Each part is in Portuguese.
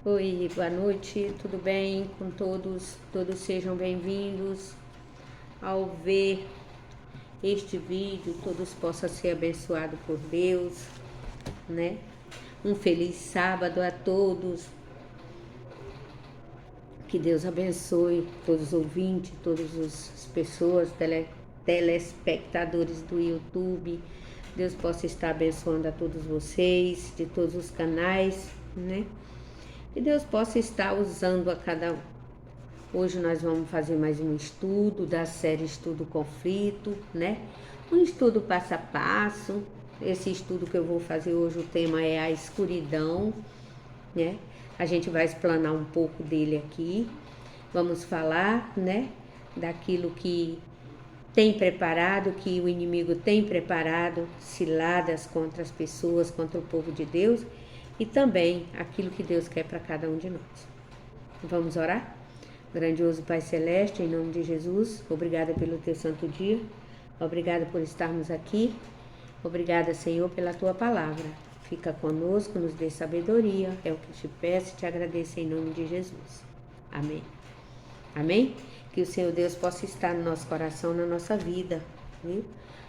Oi, boa noite, tudo bem com todos? Todos sejam bem-vindos. Ao ver este vídeo, todos possam ser abençoados por Deus, né? Um feliz sábado a todos. Que Deus abençoe todos os ouvintes, todas as pessoas, telespectadores do YouTube. Deus possa estar abençoando a todos vocês, de todos os canais, né? Que Deus possa estar usando a cada um. Hoje nós vamos fazer mais um estudo da série Estudo Conflito, né? Um estudo passo a passo. Esse estudo que eu vou fazer hoje, o tema é a escuridão, né? A gente vai explanar um pouco dele aqui. Vamos falar, né? Daquilo que tem preparado, que o inimigo tem preparado, ciladas contra as pessoas, contra o povo de Deus, e também aquilo que Deus quer para cada um de nós. Vamos orar? Grandioso Pai Celeste, em nome de Jesus, obrigada pelo teu santo dia, obrigada por estarmos aqui, obrigada, Senhor, pela tua palavra. Fica conosco, nos dê sabedoria, é o que te peço e te agradeço em nome de Jesus. Amém. Amém? Que o Senhor Deus possa estar no nosso coração, na nossa vida, viu?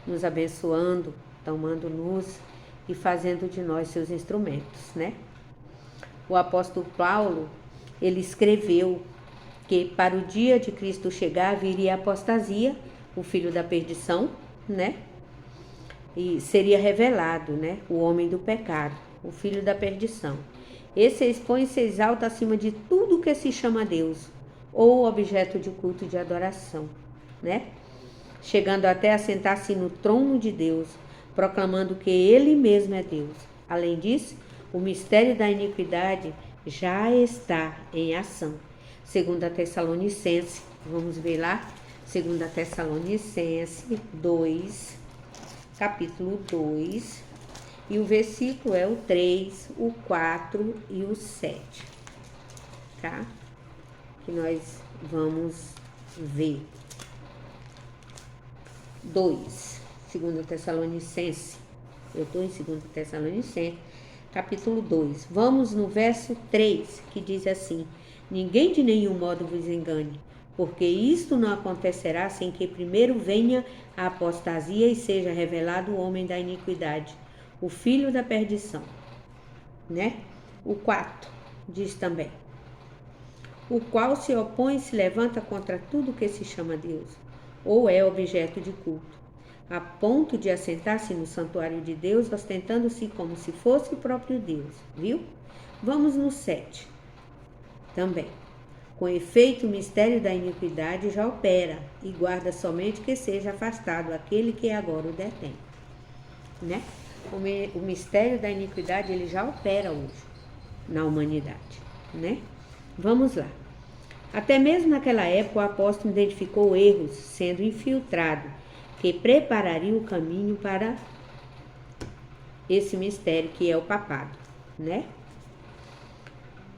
Nos abençoando, tomando luz e fazendo de nós seus instrumentos, né? O apóstolo Paulo, ele escreveu que para o dia de Cristo chegar viria a apostasia, o filho da perdição, né? E seria revelado, né? O homem do pecado, o filho da perdição. Esse expõe e se exalta acima de tudo que se chama Deus, ou objeto de culto e de adoração, né? Chegando até a sentar-se no trono de Deus, proclamando que Ele mesmo é Deus. Além disso, o mistério da iniquidade já está em ação. 2 Tessalonicenses, vamos ver lá, 2 Tessalonicenses 2, capítulo 2, e o versículo é o 3, o 4 e o 7, tá? Que nós vamos ver. 2 Tessalonicenses, eu estou em 2 Tessalonicenses, capítulo 2. Vamos no verso 3, que diz assim: ninguém de nenhum modo vos engane, porque isto não acontecerá sem que primeiro venha a apostasia e seja revelado o homem da iniquidade, o filho da perdição, né? O 4 diz também: o qual se opõe e se levanta contra tudo que se chama Deus, ou é objeto de culto, a ponto de assentar-se no santuário de Deus, ostentando-se como se fosse o próprio Deus, viu? Vamos no 7 também. Com efeito, o mistério da iniquidade já opera, e guarda somente que seja afastado aquele que agora o detém, né? O mistério da iniquidade, ele já opera hoje na humanidade, né? Vamos lá. Até mesmo naquela época, o apóstolo identificou erros sendo infiltrado, que preparariam o caminho para esse mistério que é o papado, né?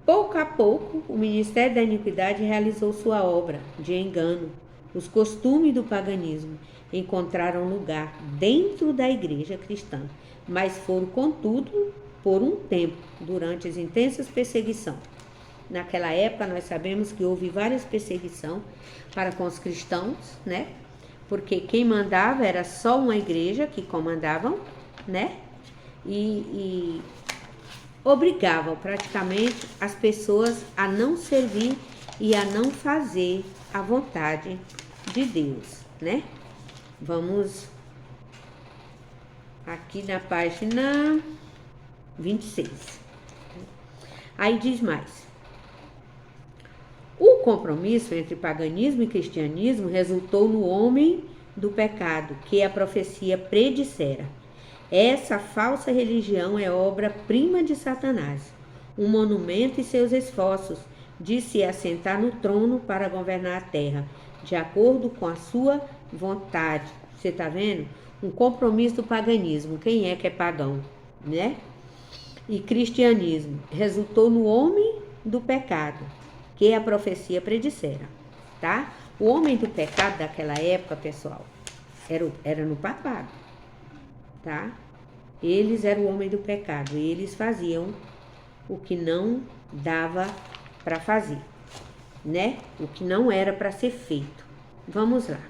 Pouco a pouco, o ministério da iniquidade realizou sua obra de engano. Os costumes do paganismo encontraram lugar dentro da igreja cristã, mas foram, contudo, por um tempo, durante as intensas perseguições. Naquela época, nós sabemos que houve várias perseguições para com os cristãos, né? Porque quem mandava era só uma igreja que comandavam, né? E obrigavam praticamente as pessoas a não servir e a não fazer a vontade de Deus, né? Vamos aqui na página 26. Aí diz mais: o compromisso entre paganismo e cristianismo resultou no homem do pecado, que a profecia predissera. Essa falsa religião é obra-prima de Satanás, um monumento em seus esforços de se assentar no trono para governar a terra, de acordo com a sua vontade. Você está vendo? Um compromisso do paganismo. Quem é que é pagão, né? E cristianismo resultou no homem do pecado, que a profecia predissera, tá? O homem do pecado daquela época, pessoal, era no papado, tá? Eles eram o homem do pecado, eles faziam o que não dava para fazer, né? O que não era para ser feito. Vamos lá.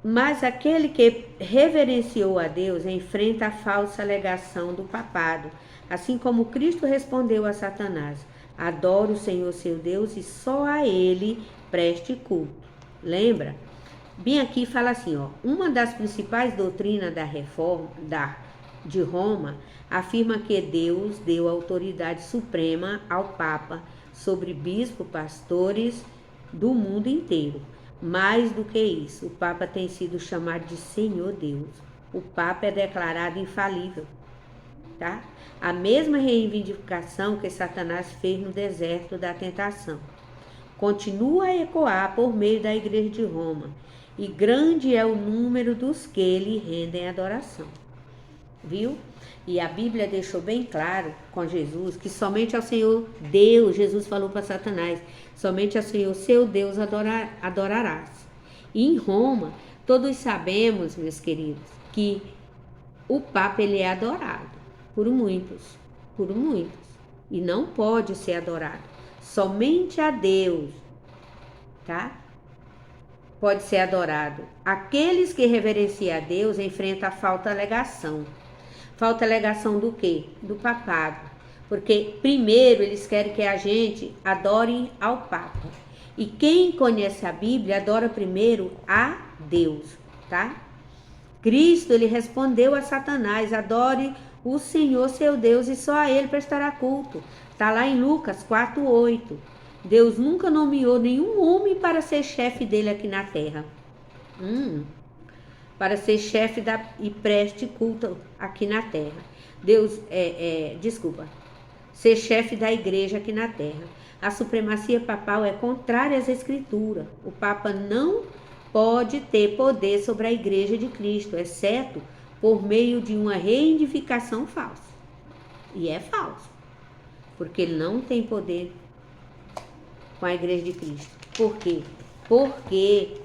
Mas aquele que reverenciou a Deus enfrenta a falsa alegação do papado, assim como Cristo respondeu a Satanás: adore o Senhor seu Deus e só a ele preste culto. Lembra? Bem aqui fala assim, ó, uma das principais doutrinas da reforma de Roma afirma que Deus deu autoridade suprema ao Papa sobre bispos, pastores do mundo inteiro. Mais do que isso, o Papa tem sido chamado de Senhor Deus. O Papa é declarado infalível, tá? A mesma reivindicação que Satanás fez no deserto da tentação continua a ecoar por meio da Igreja de Roma, e grande é o número dos que lhe rendem adoração. Viu? E a Bíblia deixou bem claro com Jesus que somente ao Senhor Deus, Jesus falou para Satanás, somente ao Senhor seu Deus adorarás. E em Roma, todos sabemos, meus queridos, que o Papa ele é adorado por muitos, e não pode ser adorado. Somente a Deus, tá? Pode ser adorado. Aqueles que reverenciam a Deus enfrentam a falta alegação. Falta alegação do quê? Do papado. Porque primeiro eles querem que a gente adore ao Papa. E quem conhece a Bíblia adora primeiro a Deus, tá? Cristo, ele respondeu a Satanás: adore o Senhor seu Deus e só a ele prestará culto. Está lá em Lucas 4:8. Deus nunca nomeou nenhum homem para ser chefe dele aqui na terra. Para ser chefe e preste culto aqui na terra. Deus, ser chefe da igreja aqui na terra. A supremacia papal é contrária às escrituras. O Papa não pode ter poder sobre a igreja de Cristo, exceto por meio de uma reivindicação falsa. E é falso, porque ele não tem poder com a igreja de Cristo. Por quê? Porque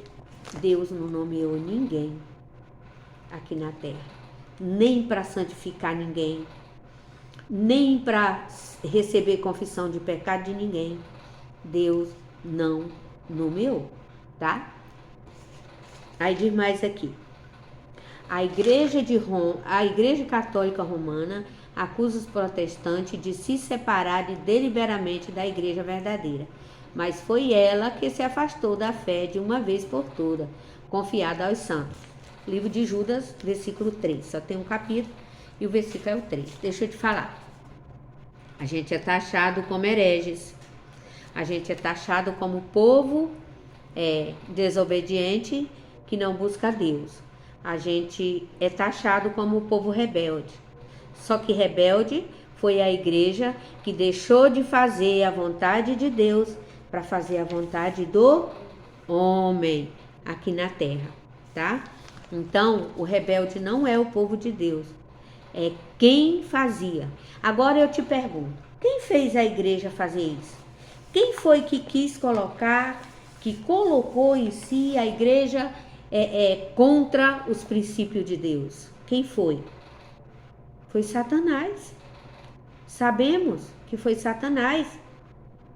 Deus não nomeou ninguém aqui na terra, nem para santificar ninguém, nem para receber confissão de pecado de ninguém. Deus não nomeou, tá? Aí diz mais aqui. A Igreja Católica Romana acusa os protestantes de se separarem deliberadamente da Igreja verdadeira, mas foi ela que se afastou da fé de uma vez por toda, confiada aos santos. Livro de Judas, versículo 3. Só tem um capítulo e o versículo é o 3. Deixa eu te falar. A gente é taxado como hereges. A gente é taxado como povo desobediente que não busca Deus. A gente é taxado como povo rebelde. Só que rebelde foi a igreja que deixou de fazer a vontade de Deus para fazer a vontade do homem aqui na terra, tá? Então, o rebelde não é o povo de Deus, é quem fazia. Agora eu te pergunto, quem fez a igreja fazer isso? Quem foi que quis colocar, que colocou em si a igreja contra os princípios de Deus? Quem foi? Foi Satanás. Sabemos que foi Satanás,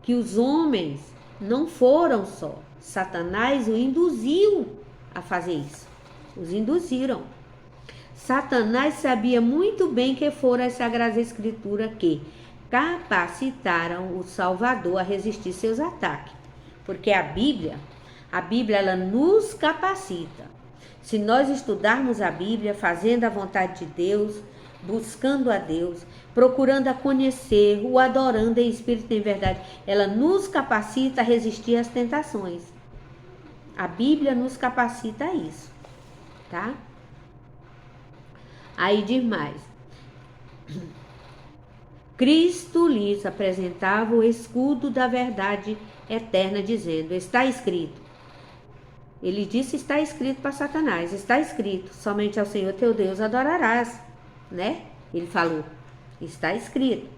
que os homens não foram só. Satanás o induziu a fazer isso. Os induziram. Satanás sabia muito bem que foram as Sagradas Escrituras que capacitaram o Salvador a resistir seus ataques. Porque a Bíblia ela nos capacita. Se nós estudarmos a Bíblia, fazendo a vontade de Deus, buscando a Deus, procurando a conhecer, o adorando em espírito e em verdade, ela nos capacita a resistir às tentações. A Bíblia nos capacita a isso, tá? Aí diz mais. Cristo lhes apresentava o escudo da verdade eterna, dizendo: está escrito. Ele disse: está escrito para Satanás, está escrito, somente ao Senhor teu Deus adorarás, né? Ele falou, está escrito.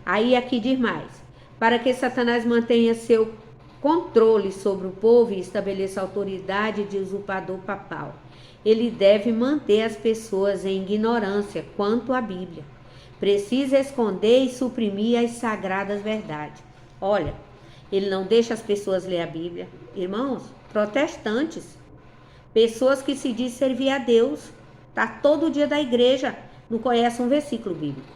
Aí aqui diz mais: para que Satanás mantenha seu controle sobre o povo e estabeleça a autoridade de usurpador papal, ele deve manter as pessoas em ignorância quanto à Bíblia. precisa esconder e suprimir as sagradas verdades. Olha, ele não deixa as pessoas ler a Bíblia. Irmãos, protestantes, pessoas que se dizem servir a Deus, tá todo dia da igreja, não conhece um versículo bíblico.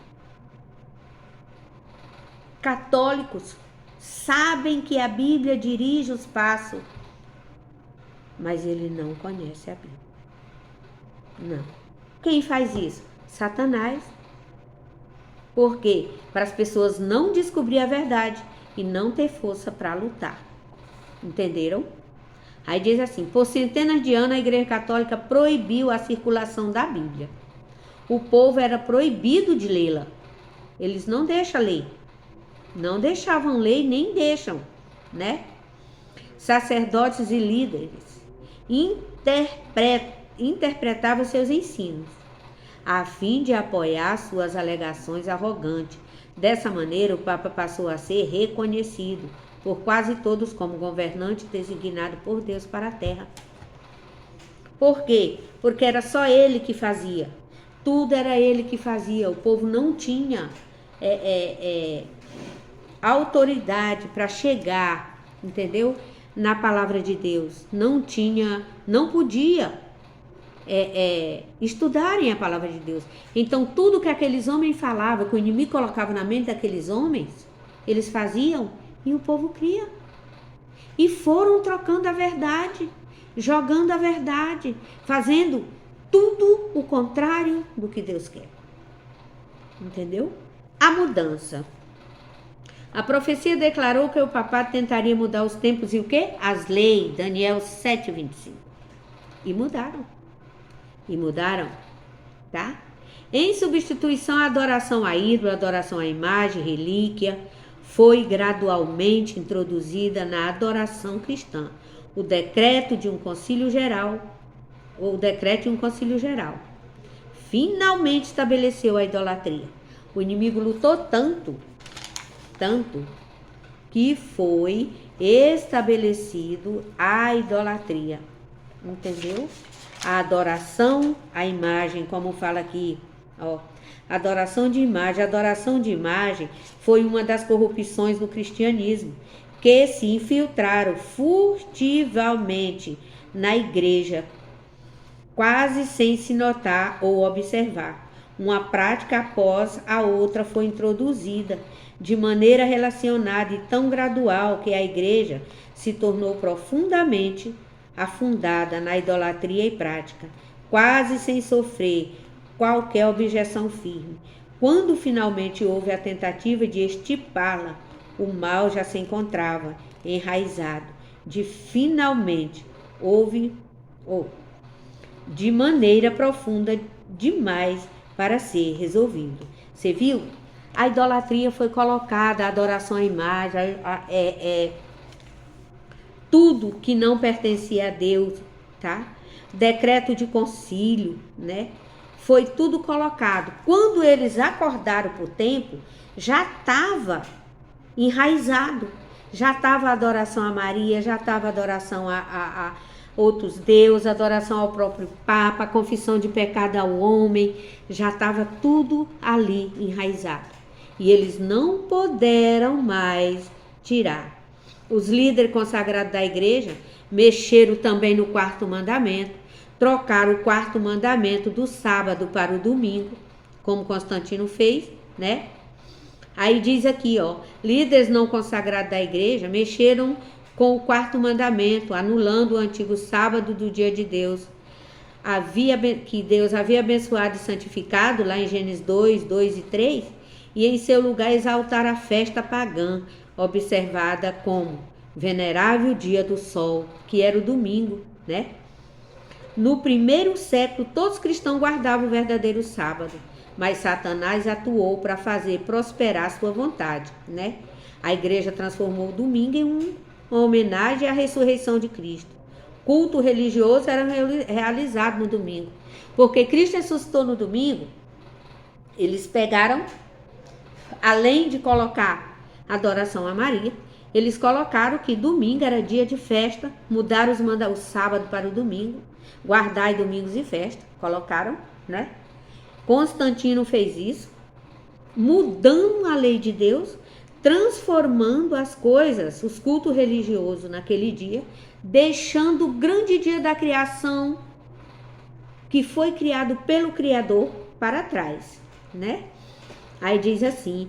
Católicos sabem que a Bíblia dirige os passos, mas ele não conhece a Bíblia. Não. Quem faz isso? Satanás. Por quê? Para as pessoas não descobrir a verdade e não ter força para lutar. Entenderam? Aí diz assim: por centenas de anos a Igreja Católica proibiu a circulação da Bíblia. O povo era proibido de lê-la. Eles não deixam ler. Não deixavam ler e nem deixam, né? Sacerdotes e líderes interpretavam seus ensinos, a fim de apoiar suas alegações arrogantes. Dessa maneira, o Papa passou a ser reconhecido por quase todos como governante designado por Deus para a terra. Por quê? Porque era só ele que fazia. Tudo era ele que fazia. O povo não tinha autoridade para chegar, entendeu? Na palavra de Deus. Não podia estudarem a palavra de Deus. Então, tudo que aqueles homens falavam, que o inimigo colocava na mente daqueles homens, eles faziam e o povo cria. E foram trocando a verdade, jogando a verdade, fazendo tudo o contrário do que Deus quer. Entendeu? A mudança. A profecia declarou que o papado tentaria mudar os tempos e o quê? As leis, Daniel 7:25. E mudaram, tá? Em substituição à adoração a ídolo, adoração à imagem, relíquia, foi gradualmente introduzida na adoração cristã o decreto de um concílio geral, finalmente estabeleceu a idolatria. O inimigo lutou tanto, que foi estabelecido a idolatria, entendeu? A adoração à imagem, como fala aqui, ó, adoração de imagem foi uma das corrupções no cristianismo, que se infiltraram furtivamente na igreja, quase sem se notar ou observar. Uma prática após a outra foi introduzida, de maneira relacionada e tão gradual que a igreja se tornou profundamente afundada na idolatria e prática, quase sem sofrer qualquer objeção firme. Quando finalmente houve a tentativa de extirpá-la, o mal já se encontrava enraizado, de maneira profunda demais para ser resolvido. Você viu? A idolatria foi colocada, a adoração à imagem, tudo que não pertencia a Deus, tá? Decreto de concílio, né? Foi tudo colocado. Quando eles acordaram para o tempo, já estava enraizado. Já estava a adoração a Maria, já estava a adoração a outros deuses, adoração ao próprio Papa, a confissão de pecado ao homem, já estava tudo ali enraizado. E eles não puderam mais tirar. Os líderes consagrados da igreja mexeram também no quarto mandamento, trocaram o quarto mandamento do sábado para o domingo, como Constantino fez, né? Aí diz aqui, ó, líderes não consagrados da igreja mexeram com o quarto mandamento, anulando o antigo sábado do dia de Deus, que Deus havia abençoado e santificado, lá em Gênesis 2, 2 e 3, e em seu lugar exaltar a festa pagã, observada como venerável dia do sol, que era o domingo, né? No primeiro século, todos os cristãos guardavam o verdadeiro sábado, mas Satanás atuou para fazer prosperar sua vontade, né? A igreja transformou o domingo em uma homenagem à ressurreição de Cristo. Culto religioso era realizado no domingo, porque Cristo ressuscitou no domingo. Eles pegaram, além de colocar adoração a Maria, eles colocaram que domingo era dia de festa, mudaram o sábado para o domingo, guardai domingos e festa, colocaram, né? Constantino fez isso, mudando a lei de Deus, transformando as coisas, os cultos religiosos naquele dia, deixando o grande dia da criação, que foi criado pelo Criador, para trás, né? Aí diz assim,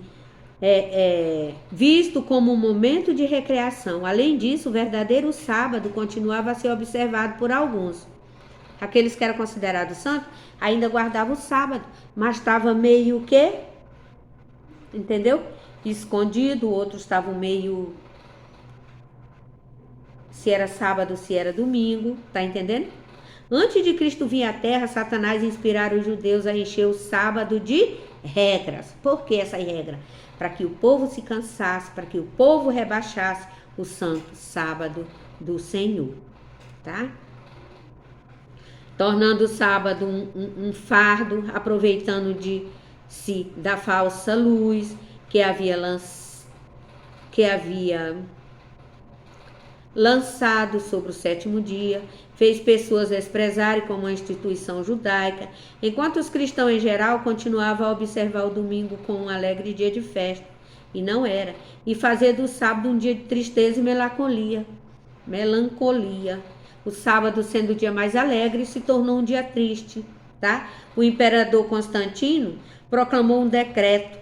visto como um momento de recreação. Além disso, o verdadeiro sábado continuava a ser observado por alguns. Aqueles que eram considerados santos ainda guardavam o sábado, mas estava meio que, entendeu? Escondido, outros estavam meio, se era sábado, se era domingo, tá entendendo? Antes de Cristo vir à Terra, Satanás inspirara os judeus a encher o sábado de regras. Por que essa regra? Para que o povo se cansasse, para que o povo rebaixasse o santo sábado do Senhor, tá? Tornando o sábado um fardo, aproveitando da falsa luz que havia lançado sobre o sétimo dia, fez pessoas desprezarem como uma instituição judaica, enquanto os cristãos em geral continuavam a observar o domingo como um alegre dia de festa, e não era, e fazer do sábado um dia de tristeza e melancolia. O sábado, sendo o dia mais alegre, se tornou um dia triste, tá? O imperador Constantino proclamou um decreto,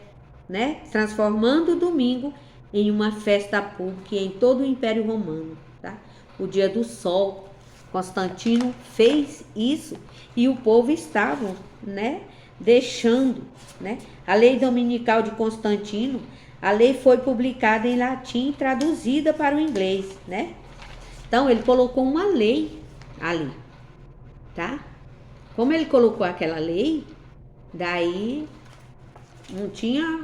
né, transformando o domingo em uma festa pública em todo o Império Romano, tá? O dia do sol, Constantino fez isso e o povo estava, né, deixando, né? A lei dominical de Constantino, a lei foi publicada em latim e traduzida para o inglês, né? Então ele colocou uma lei ali, tá? Como ele colocou aquela lei, daí não tinha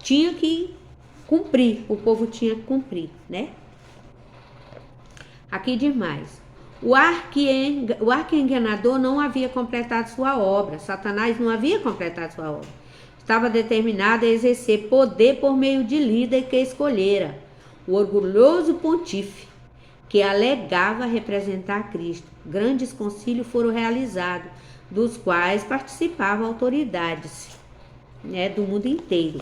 que cumprir, o povo tinha que cumprir, né? Aqui demais. O arqui-enganador não havia completado sua obra, Satanás não havia completado sua obra. Estava determinado a exercer poder por meio de líder que escolhera, o orgulhoso pontífice, que alegava representar Cristo. Grandes concílios foram realizados, dos quais participavam autoridades, né, do mundo inteiro,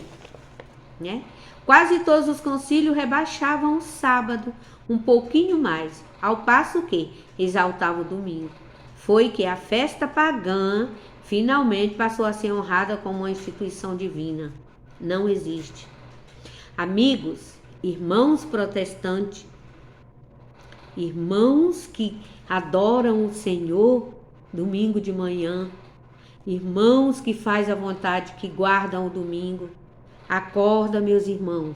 né? Quase todos os concílios rebaixavam o sábado um pouquinho mais, ao passo que exaltavam o domingo. Foi que a festa pagã finalmente passou a ser honrada como uma instituição divina. Não existe. Amigos, irmãos protestantes, irmãos que adoram o Senhor domingo de manhã, irmãos que fazem a vontade, que guardam o domingo, acorda, meus irmãos,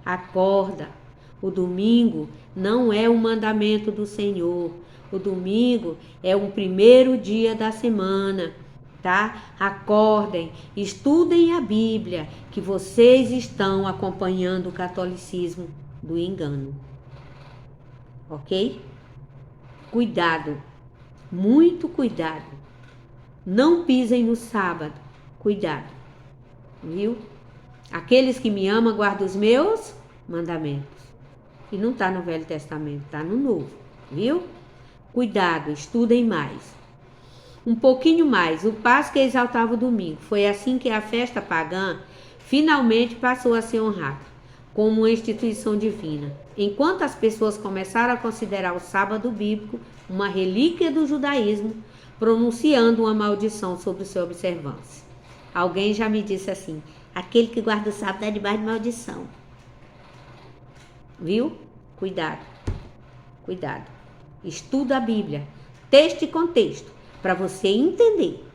acorda. O domingo não é um mandamento do Senhor. O domingo é o primeiro dia da semana, tá? Acordem, estudem a Bíblia, que vocês estão acompanhando o catolicismo do engano. Ok? Cuidado, muito cuidado. Não pisem no sábado, cuidado, viu? Aqueles que me amam guardam os meus mandamentos. E não está no Velho Testamento, está no Novo, viu? Cuidado, estudem mais. Um pouquinho mais, o passo que exaltava o domingo. Foi assim que a festa pagã finalmente passou a ser honrada como uma instituição divina. Enquanto as pessoas começaram a considerar o sábado bíblico uma relíquia do judaísmo, pronunciando uma maldição sobre sua observância. Alguém já me disse assim: aquele que guarda o sábado é debaixo de maldição. Viu? Cuidado, cuidado. Estuda a Bíblia, texto e contexto, para você entender,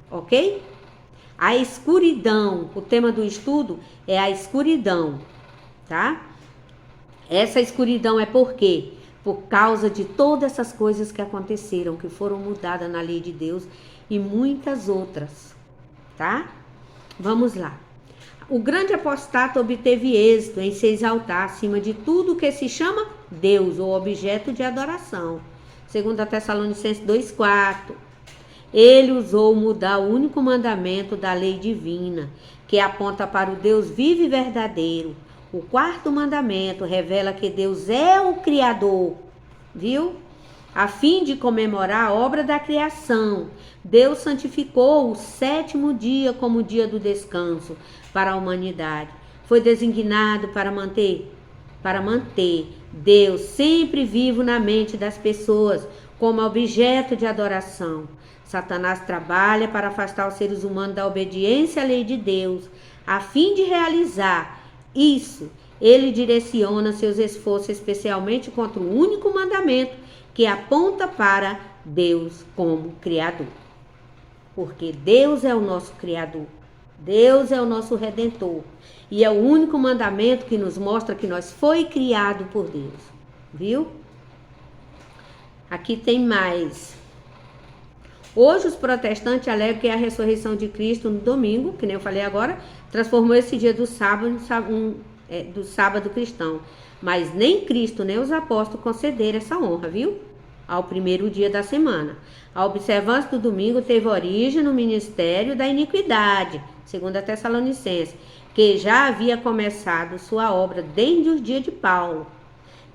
ok? A escuridão, o tema do estudo é a escuridão, tá? Essa escuridão é por quê? Por causa de todas essas coisas que aconteceram, que foram mudadas na lei de Deus e muitas outras, tá? Vamos lá. O grande apostato obteve êxito em se exaltar acima de tudo que se chama Deus ou objeto de adoração. 2 Tessalonicenses 2,4. Ele ousou mudar o único mandamento da lei divina, que aponta para o Deus vivo e verdadeiro. O quarto mandamento revela que Deus é o Criador, viu? a fim de comemorar a obra da criação. Deus santificou o 7º dia como o dia do descanso para a humanidade. Foi designado para manter Deus sempre vivo na mente das pessoas como objeto de adoração. Satanás trabalha para afastar os seres humanos da obediência à lei de Deus. A fim de realizar isso, ele direciona seus esforços especialmente contra o único mandamento que aponta para Deus como Criador. Porque Deus é o nosso Criador, Deus é o nosso Redentor, e é o único mandamento que nos mostra que nós foi criado por Deus, viu? Aqui tem mais. Hoje os protestantes alegam que a ressurreição de Cristo no domingo, que nem eu falei agora, transformou esse dia do sábado cristão. Mas nem Cristo nem os apóstolos concederam essa honra, viu? Ao primeiro dia da semana. A observância do domingo teve origem no ministério da iniquidade, segundo a Tessalonicenses, que já havia começado sua obra desde os dias de Paulo.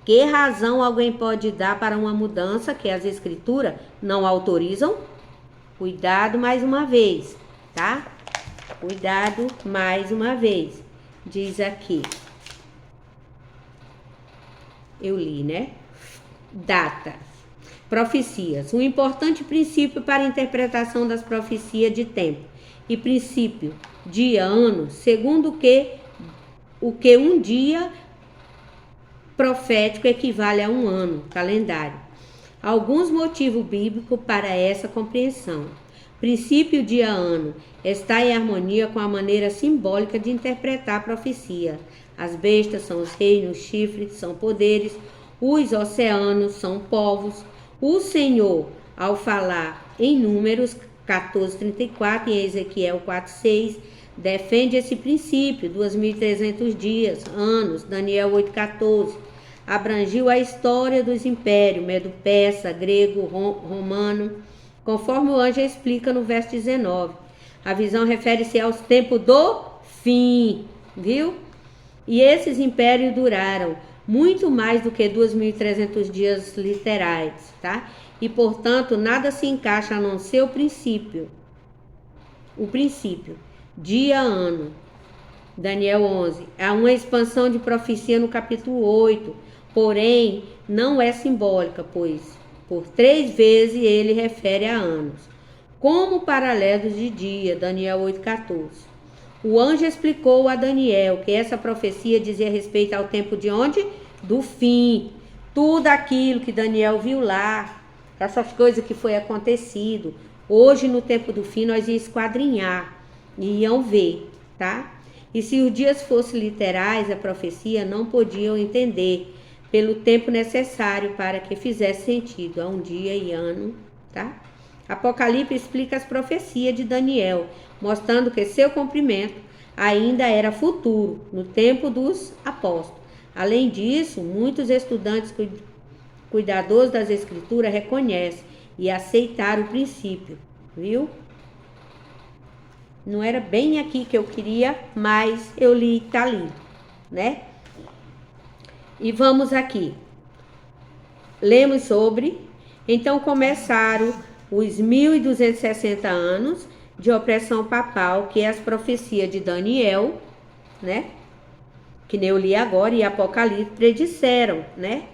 Que razão alguém pode dar para uma mudança que as escrituras não autorizam? Cuidado mais uma vez, tá? Cuidado mais uma vez. Diz aqui. Eu li, né? Data. Profecias. Um importante princípio para a interpretação das profecias de tempo e princípio dia, ano, segundo o que um dia profético equivale a um ano, calendário. Alguns motivos bíblicos para essa compreensão. Princípio dia, ano está em harmonia com a maneira simbólica de interpretar a profecia. As bestas são os reinos, os chifres são poderes, os oceanos são povos. O Senhor, ao falar em Números 14:34 e em Ezequiel 4:6, defende esse princípio, 2.300 dias, anos, Daniel 8:14. Abrangiu a história dos impérios, medo-persa, grego, romano, conforme o anjo explica no verso 19. A visão refere-se aos tempos do fim, viu? E esses impérios duraram muito mais do que 2.300 dias literais, tá? E, portanto, nada se encaixa a não ser o princípio, dia, ano, Daniel 11. Há uma expansão de profecia no capítulo 8, porém, não é simbólica, pois por 3 vezes ele refere a anos, como paralelos de dia, Daniel 8:14. O anjo explicou a Daniel que essa profecia dizia respeito ao tempo de onde? Do fim. Tudo aquilo que Daniel viu lá, essas coisas que foi acontecido, hoje no tempo do fim nós íamos esquadrinhar e iam ver, tá? E se os dias fossem literais, a profecia não podiam entender pelo tempo necessário para que fizesse sentido a um dia e ano, tá? Apocalipse explica as profecias de Daniel, mostrando que seu cumprimento ainda era futuro, no tempo dos apóstolos. Além disso, muitos estudantes cuidadosos das escrituras reconhecem e aceitaram o princípio, viu? Não era bem aqui que eu queria, mas eu li, tá lido, né? E vamos aqui. Lemos sobre. Então começaram os 1.260 anos de opressão papal, que é as profecias de Daniel, né? Que nem eu li agora, e Apocalipse predisseram, né?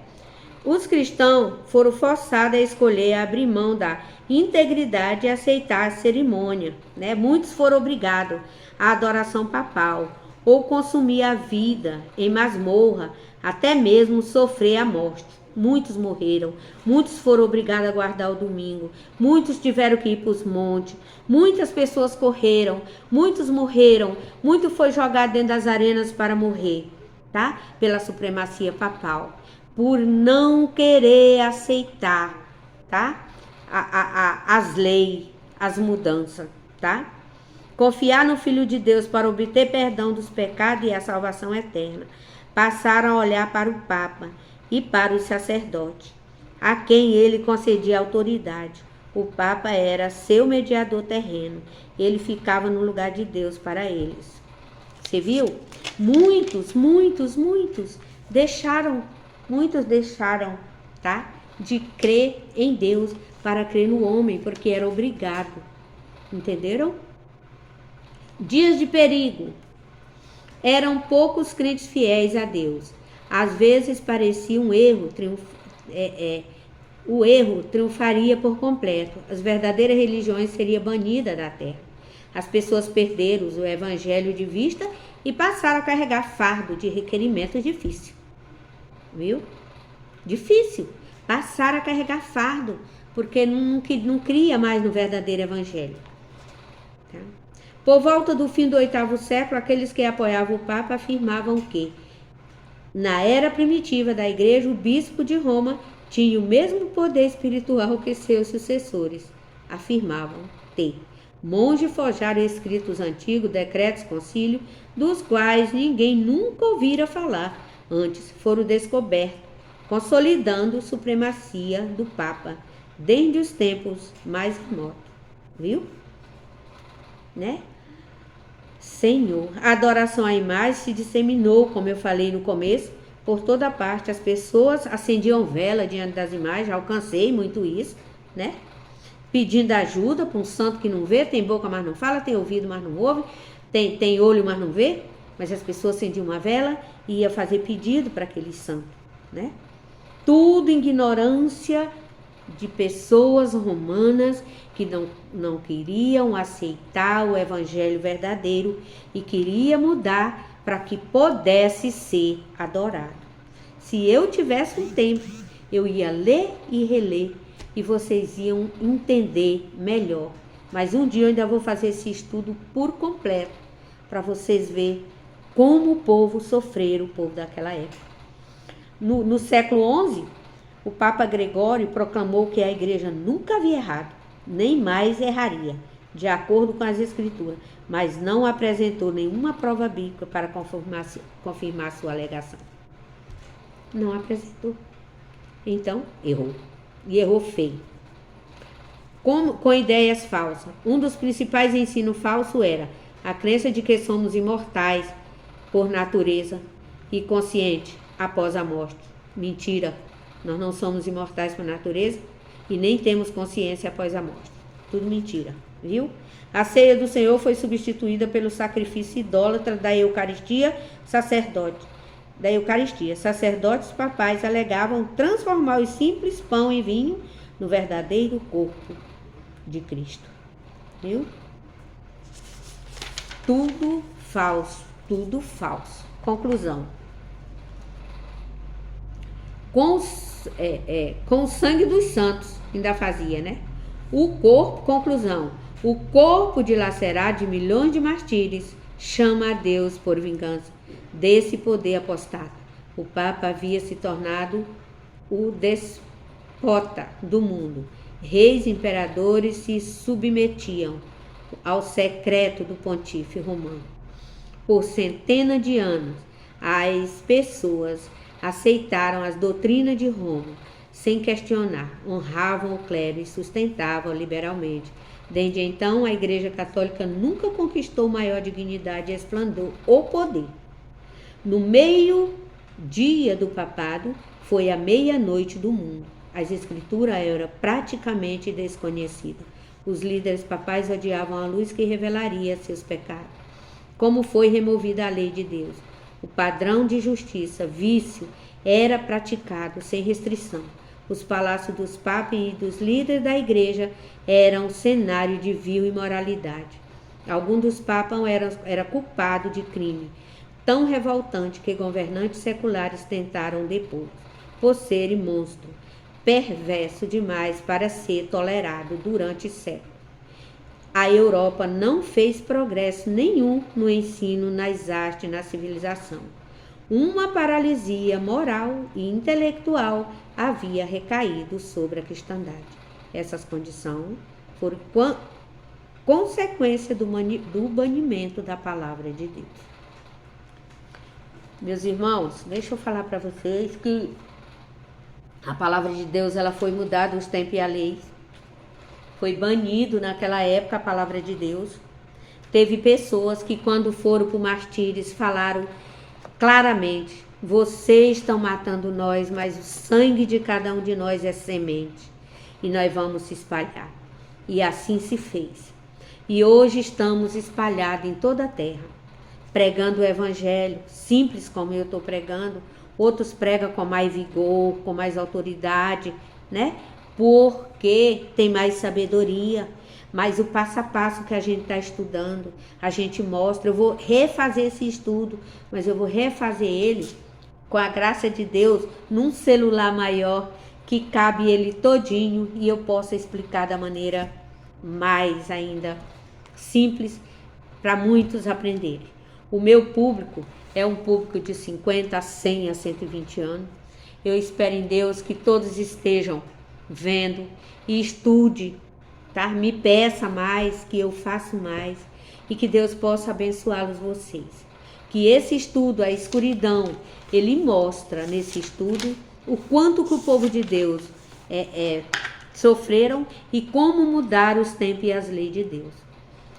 Os cristãos foram forçados a escolher abrir mão da integridade e aceitar a cerimônia, né? Muitos foram obrigados à adoração papal ou consumir a vida em masmorra, até mesmo sofrer a morte. Muitos morreram, muitos foram obrigados a guardar o domingo, muitos tiveram que ir para os montes, muitas pessoas correram, muitos morreram, muito foi jogado dentro das arenas para morrer, tá? Pela supremacia papal, por não querer aceitar, tá? As leis, as mudanças, tá? Confiar no Filho de Deus para obter perdão dos pecados e a salvação eterna. Passaram a olhar para o Papa e para os sacerdotes, a quem ele concedia autoridade. O Papa era seu mediador terreno. Ele ficava no lugar de Deus para eles. Você viu? Muitos deixaram, tá? de crer em Deus para crer no homem, porque era obrigado. Entenderam? Dias de perigo. Eram poucos crentes fiéis a Deus. Às vezes parecia um erro, o erro triunfaria por completo. As verdadeiras religiões seriam banidas da terra. As pessoas perderam o evangelho de vista e passaram a carregar fardo de requerimentos difíceis. Viu? Difícil. Passaram a carregar fardo, porque não cria mais no verdadeiro evangelho. Tá? Por volta do fim do 8º século, aqueles que apoiavam o Papa afirmavam que, na era primitiva da Igreja, o bispo de Roma tinha o mesmo poder espiritual que seus sucessores. Afirmavam ter. Monges forjaram escritos antigos, decretos, concílio, dos quais ninguém nunca ouvira falar. Antes foram descobertos, consolidando a supremacia do Papa desde os tempos mais remotos. Viu? Né? Senhor, a adoração à imagem se disseminou, como eu falei no começo, por toda parte. As pessoas acendiam vela diante das imagens, alcancei muito isso, né? Pedindo ajuda para um santo que não vê, tem boca, mas não fala, tem ouvido, mas não ouve, tem olho, mas não vê. Mas as pessoas acendiam uma vela e iam fazer pedido para aquele santo, né? Tudo ignorância de pessoas romanas que não queriam aceitar o evangelho verdadeiro e queria mudar para que pudesse ser adorado. Se eu tivesse um tempo, eu ia ler e reler e vocês iam entender melhor. Mas um dia eu ainda vou fazer esse estudo por completo para vocês verem como o povo sofreu, o povo daquela época. No século XI, o Papa Gregório proclamou que a igreja nunca havia errado, nem mais erraria, de acordo com as escrituras, mas não apresentou nenhuma prova bíblica para confirmar sua alegação. Não apresentou. Então, errou. E errou feio. Com ideias falsas. Um dos principais ensinos falsos era a crença de que somos imortais por natureza e consciente após a morte. Mentira. Nós não somos imortais por natureza e nem temos consciência após a morte. Tudo mentira, viu? A ceia do Senhor foi substituída pelo sacrifício idólatra da Eucaristia. Sacerdotes papais alegavam transformar o simples pão e vinho no verdadeiro corpo de Cristo. Viu? Tudo falso, tudo falso. Conclusão. Com o sangue dos santos, ainda fazia, né? Conclusão. O corpo dilacerado de milhões de mártires chama a Deus por vingança desse poder apostado. O Papa havia se tornado o despota do mundo. Reis e imperadores se submetiam ao secreto do pontífice romano. Por centenas de anos, as pessoas aceitaram as doutrinas de Roma sem questionar, honravam o clero e sustentavam liberalmente. Desde então, a Igreja Católica nunca conquistou maior dignidade e esplendor ou poder. No meio-dia do papado, foi a meia-noite do mundo. As escrituras eram praticamente desconhecidas. Os líderes papais odiavam a luz que revelaria seus pecados. Como foi removida a lei de Deus? O padrão de justiça, vício, era praticado sem restrição. Os palácios dos papas e dos líderes da igreja eram cenário de vil imoralidade. Alguns dos papas eram culpados de crime tão revoltante que governantes seculares tentaram depor, por serem monstro, perverso demais para ser tolerado durante séculos. A Europa não fez progresso nenhum no ensino, nas artes e na civilização. Uma paralisia moral e intelectual havia recaído sobre a cristandade. Essas condições foram consequência do banimento da palavra de Deus. Meus irmãos, deixa eu falar para vocês que a palavra de Deus ela foi mudada os tempos e a lei. Foi banido naquela época a palavra de Deus. Teve pessoas que quando foram para o martírios falaram claramente, Vocês estão matando nós, mas o sangue de cada um de nós é semente. E nós vamos se espalhar. E assim se fez. E hoje estamos espalhados em toda a terra, pregando o evangelho, simples como eu estou pregando. Outros pregam com mais vigor, com mais autoridade, né? Porque tem mais sabedoria. Mas o passo a passo que a gente está estudando, a gente mostra. Eu vou refazer esse estudo, mas eu vou refazer ele com a graça de Deus num celular maior que cabe ele todinho e eu possa explicar da maneira mais ainda simples para muitos aprenderem. O meu público é um público de 50 a 100 a 120 anos. Eu espero em Deus que todos estejam vendo e estude, tá? Me peça mais, que eu faça mais e que Deus possa abençoá-los vocês. Que esse estudo, a escuridão, ele mostra nesse estudo o quanto que o povo de Deus sofreram e como mudar os tempos e as leis de Deus.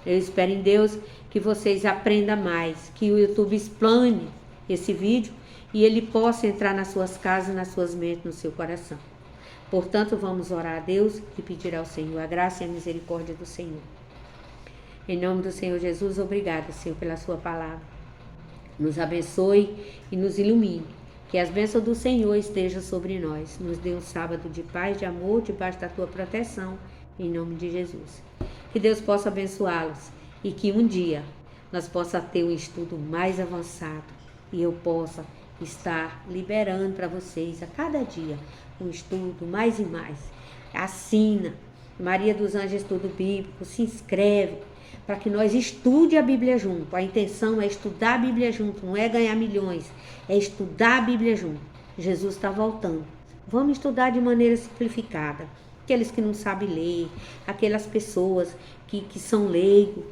Eu espero em Deus que vocês aprendam mais, que o YouTube explane esse vídeo e ele possa entrar nas suas casas, nas suas mentes, no seu coração. Portanto, vamos orar a Deus e pedir ao Senhor a graça e a misericórdia do Senhor. Em nome do Senhor Jesus, obrigada, Senhor, pela sua palavra. Nos abençoe e nos ilumine. Que as bênçãos do Senhor estejam sobre nós. Nos dê um sábado de paz, de amor, debaixo da tua proteção, em nome de Jesus. Que Deus possa abençoá-los e que um dia nós possa ter um estudo mais avançado e eu possa estar liberando para vocês a cada dia um estudo mais e mais. Assina Maria dos Anjos Estudo Bíblico, se inscreve para que nós estude a Bíblia junto. A intenção é estudar a Bíblia junto, não é ganhar milhões, é estudar a Bíblia junto. Jesus está voltando. Vamos estudar de maneira simplificada. Aqueles que não sabem ler, aquelas pessoas que são leigos,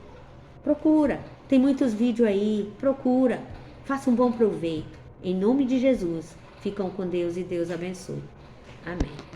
procura. Tem muitos vídeos aí, procura. Faça um bom proveito. Em nome de Jesus, ficam com Deus e Deus abençoe. Amém.